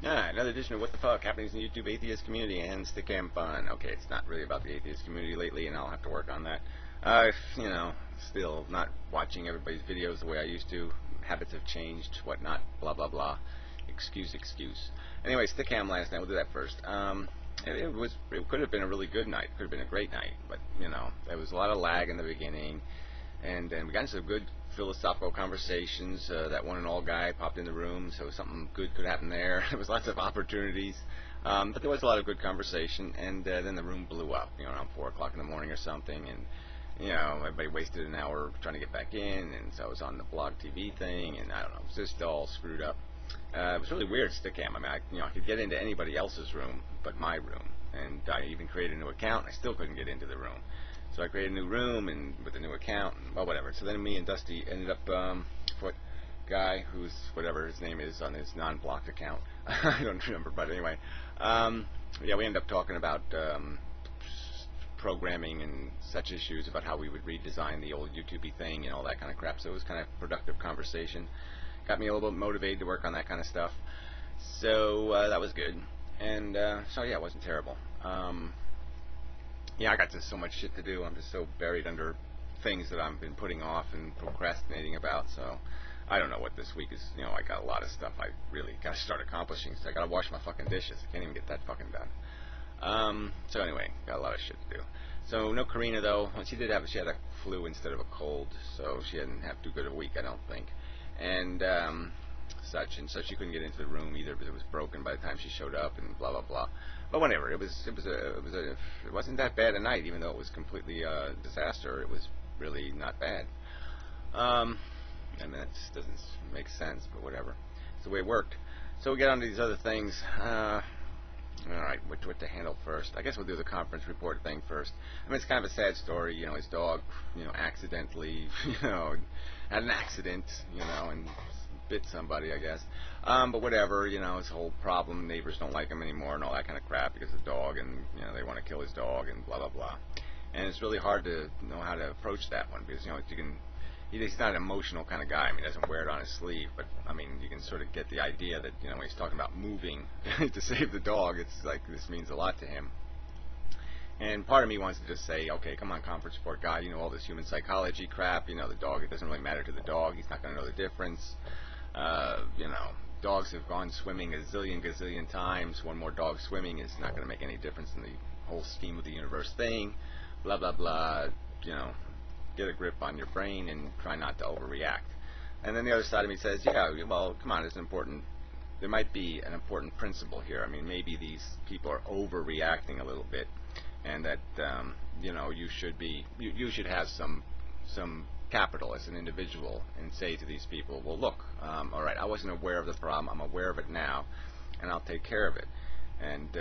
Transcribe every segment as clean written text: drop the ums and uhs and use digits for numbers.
Another edition of What the Fuck happenings in the YouTube atheist community and stickam fun. Okay, it's not really about the atheist community lately, and I'll have to work on that. Still not watching everybody's videos the way I used to. Habits have changed, whatnot, blah blah blah. Excuse. Anyway, stickam last night. We'll do that first. It could have been a really good night. Could have been a great night, but there was a lot of lag in the beginning, and we got into some good philosophical conversations. That one and all guy popped in the room, so something good could happen there. There was lots of opportunities, but there was a lot of good conversation, and then the room blew up, around 4 o'clock in the morning or something, and everybody wasted an hour trying to get back in, and so I was on the blog TV thing, and I don't know, it was just all screwed up. It was really weird, stickam. I mean, I could get into anybody else's room but my room, and I even created a new account, and I still couldn't get into the room. So I created a new room and with a new account, and, well, whatever. So then me and Dusty ended up, what guy who's whatever his name is on his non-blocked account. I don't remember, but anyway, we ended up talking about programming and such issues, about how we would redesign the old YouTube thing and all that kind of crap. So it was kind of productive conversation. Got me a little bit motivated to work on that kind of stuff. So that was good, and so yeah, it wasn't terrible. I got just so much shit to do. I'm just so buried under things that I've been putting off and procrastinating about. So I don't know what this week is. I got a lot of stuff I really got to start accomplishing. So I got to wash my fucking dishes. I can't even get that fucking done. So anyway, got a lot of shit to do. So no Karina though. She had a flu instead of a cold, so she didn't have too good a week, I don't think. And so she couldn't get into the room either because it was broken by the time she showed up, and blah blah blah. But whatever, it wasn't that bad a night, even though it was completely a disaster. It was really not bad. I mean, that just doesn't make sense, but whatever. It's the way it worked. So we get on to these other things. Alright, what to handle first? I guess we'll do the conference report thing first. I mean, it's kind of a sad story. His dog, accidentally, had an accident, and bit somebody, I guess. But whatever, his whole problem, neighbors don't like him anymore and all that kind of crap because of the dog, and, they want to kill his dog and blah, blah, blah. And it's really hard to know how to approach that one because, he's not an emotional kind of guy. I mean, he doesn't wear it on his sleeve, but, I mean, you can sort of get the idea that, when he's talking about moving to save the dog, it's like this means a lot to him. And part of me wants to just say, okay, come on, conference report guy, all this human psychology crap, the dog, it doesn't really matter to the dog, he's not going to know the difference. Dogs have gone swimming a gazillion times. One more dog swimming is not going to make any difference in the whole scheme of the universe thing, blah, blah, blah, get a grip on your brain and try not to overreact. And then the other side of me says, yeah, well, come on, there might be an important principle here. I mean, maybe these people are overreacting a little bit, and that, you should have some capital as an individual and say to these people, well, look, all right, I wasn't aware of the problem. I'm aware of it now, and I'll take care of it. And,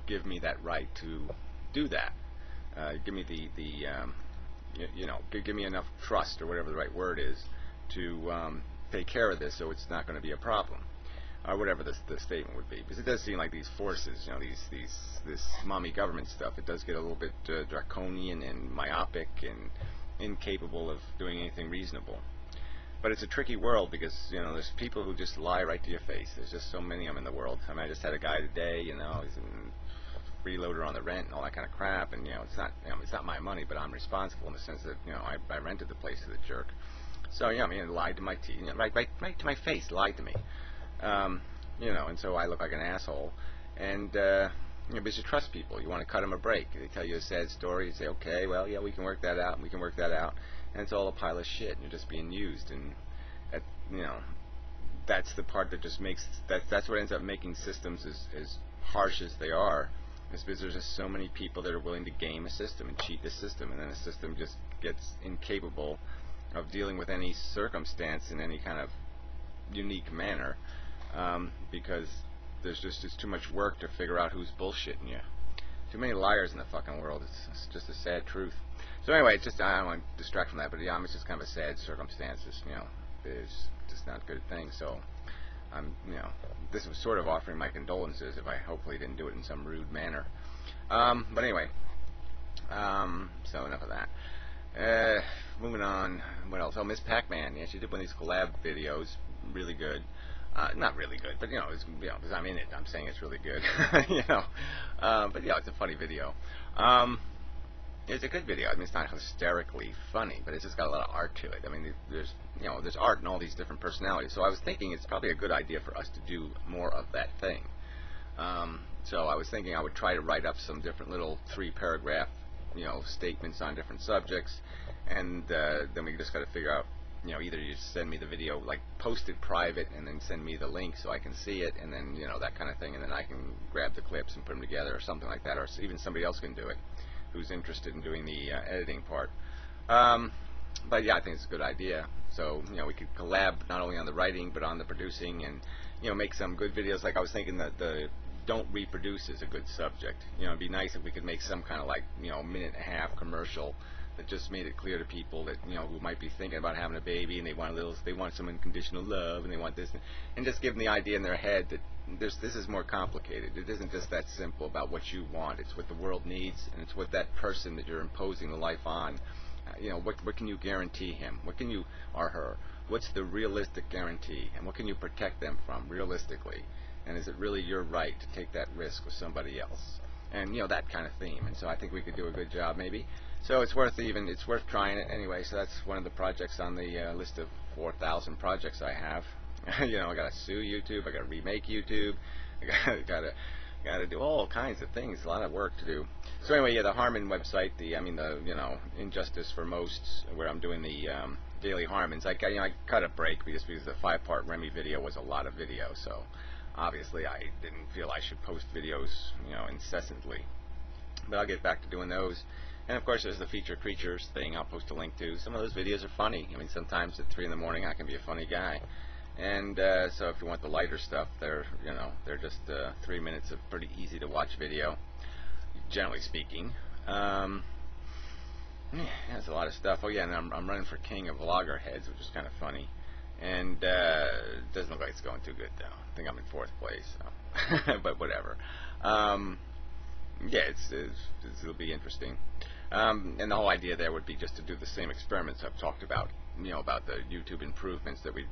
give me that right to do that. Give me give me enough trust, or whatever the right word is, to take care of this so it's not going to be a problem, or whatever the statement would be. Because it does seem like these forces, this mommy government stuff, it does get a little bit draconian and myopic and incapable of doing anything reasonable. But it's a tricky world because, there's people who just lie right to your face. There's just so many of them in the world. I mean, I just had a guy today, he's in freeloader on the rent and all that kind of crap, and it's not my money, but I'm responsible in the sense that I rented the place to the jerk. So lied to my teeth, right to my face, lied to me, and so I look like an asshole, and because you trust people, you want to cut them a break. They tell you a sad story, you say, okay, well, yeah, we can work that out, and it's all a pile of shit, and you're just being used, and that's the part that just makes that's what ends up making systems as harsh as they are. Is because there's just so many people that are willing to game a system and cheat the system, and then the system just gets incapable of dealing with any circumstance in any kind of unique manner, because there's just too much work to figure out who's bullshitting you. Too many liars in the fucking world. It's just a sad truth. So anyway, I don't want to distract from that, but it's just kind of a sad circumstances. It's just not a good thing. So this was sort of offering my condolences if I hopefully didn't do it in some rude manner. But anyway, so enough of that. Moving on, what else? Oh, Miss Pac-Man. Yeah, she did one of these collab videos, really good. Not really good, but it's, because I'm in it. I'm saying it's really good, But yeah, it's a funny video. Um, it's a good video. I mean, it's not hysterically funny, but it's just got a lot of art to it. I mean, there's art in all these different personalities. So I was thinking it's probably a good idea for us to do more of that thing. So I was thinking I would try to write up some different little 3-paragraph, statements on different subjects, and then we just got to figure out, either you send me the video, like post it private, and then send me the link so I can see it, and then that kind of thing, and then I can grab the clips and put them together, or something like that, or even somebody else can do it who's interested in doing the editing part. But yeah, I think it's a good idea. So we could collab not only on the writing but on the producing, and make some good videos. Like I was thinking that the don't reproduce is a good subject. It'd be nice if we could make some kind of like minute-and-a-half commercial that just made it clear to people that who might be thinking about having a baby, and they want some unconditional love, and they want this, and just give them the idea in their head that this is more complicated. It isn't just that simple about what you want. It's what the world needs, and it's what that person that you're imposing the life on. What can you guarantee him? What can you, or her? What's the realistic guarantee, and what can you protect them from realistically? And is it really your right to take that risk with somebody else? And that kind of theme. And so I think we could do a good job, maybe. So it's worth trying it anyway. So that's one of the projects on the list of 4,000 projects I have. I gotta sue YouTube. I gotta remake YouTube. I gotta do all kinds of things. A lot of work to do. So anyway, yeah, the Harmon website. The Injustice for Most, where I'm doing the daily Harmons. I cut a break because the 5-part Remy video was a lot of video. So obviously I didn't feel I should post videos incessantly. But I'll get back to doing those. And of course there's the Feature Creatures thing I'll post a link to. Some of those videos are funny. I mean, sometimes at 3 in the morning I can be a funny guy. And so if you want the lighter stuff, they're just 3 minutes of pretty easy to watch video, generally speaking. Yeah, that's a lot of stuff. Oh yeah, and I'm running for King of Loggerheads, which is kind of funny. And it doesn't look like it's going too good though. I think I'm in 4th place, so. But whatever. Yeah, it'll be interesting. And the whole idea there would be just to do the same experiments I've talked about, about the YouTube improvements, that we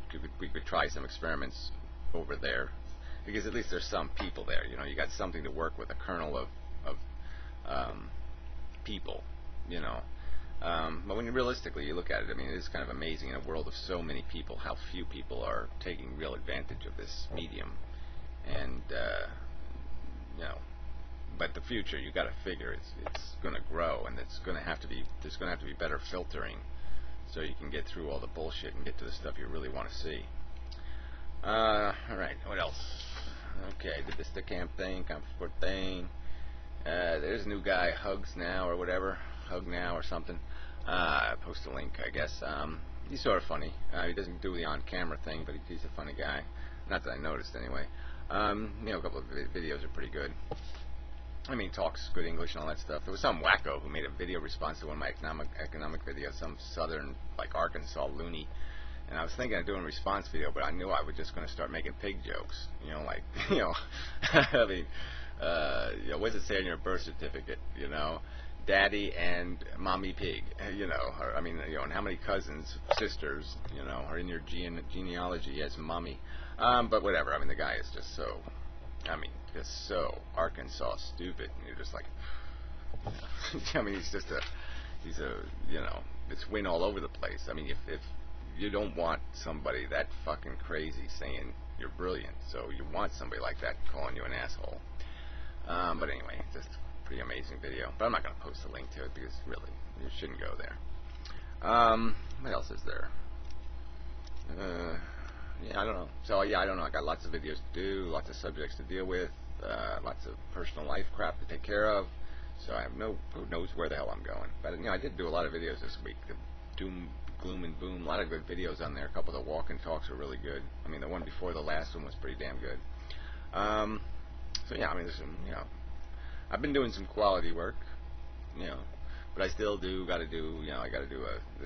could try some experiments over there, because at least there's some people there. You got something to work with, a kernel of people, But when realistically you look at it, I mean, it is kind of amazing in a world of so many people how few people are taking real advantage of this medium, and But the future, you got to figure it's going to grow, and there's going to have to be better filtering, so you can get through all the bullshit and get to the stuff you really want to see. All right, what else? Okay, did the stick camp thing, comfort thing. There's a new guy, Hugs Now or whatever, Hug Now or something. Post a link, I guess. He's sort of funny. He doesn't do the on-camera thing, but he's a funny guy. Not that I noticed, anyway. A couple of videos are pretty good. I mean, he talks good English and all that stuff. There was some wacko who made a video response to one of my economic videos, some southern, like Arkansas loony. And I was thinking of doing a response video, but I knew I was just going to start making pig jokes. I mean, what does it say on your birth certificate? Daddy and mommy pig. And how many cousins, sisters, are in your genealogy as mommy. But whatever. I mean, the guy is just so, just so Arkansas stupid. And you're just like, I mean, it's win all over the place. I mean, if you don't want somebody that fucking crazy saying you're brilliant, so you want somebody like that calling you an asshole. But anyway, just a pretty amazing video. But I'm not going to post a link to it because really, you shouldn't go there. What else is there? Yeah, I don't know. So yeah, I don't know. I got lots of videos to do, lots of subjects to deal with, lots of personal life crap to take care of. So I have who knows where the hell I'm going. But I did do a lot of videos this week. The doom, gloom, and boom. A lot of good videos on there. A couple of the walk and talks were really good. I mean, the one before the last one was pretty damn good. So yeah, I mean, there's some, I've been doing some quality work, but I still gotta do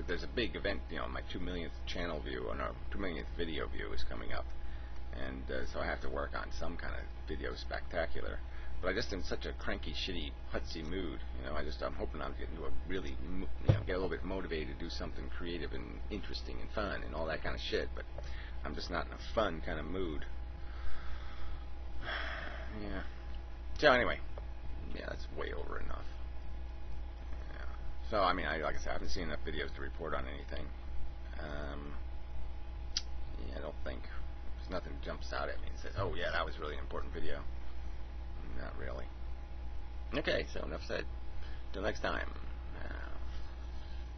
there's a big event, my 2 millionth channel view, or no, 2 millionth video view is coming up, and so I have to work on some kind of video spectacular. But I'm just in such a cranky, shitty, putsy mood, I'm hoping I'll get into a really, get a little bit motivated to do something creative and interesting and fun and all that kind of shit, but I'm just not in a fun kind of mood. Yeah. So anyway, yeah, that's way over enough. Yeah. So I mean, like I said, I haven't seen enough videos to report on anything. Yeah, I don't think there's nothing jumps out at me and says, "Oh yeah, that was really an important video." Not really. Okay, so enough said. Till next time.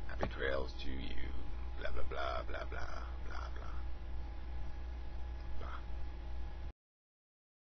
Happy trails to you. Blah blah blah blah blah blah blah.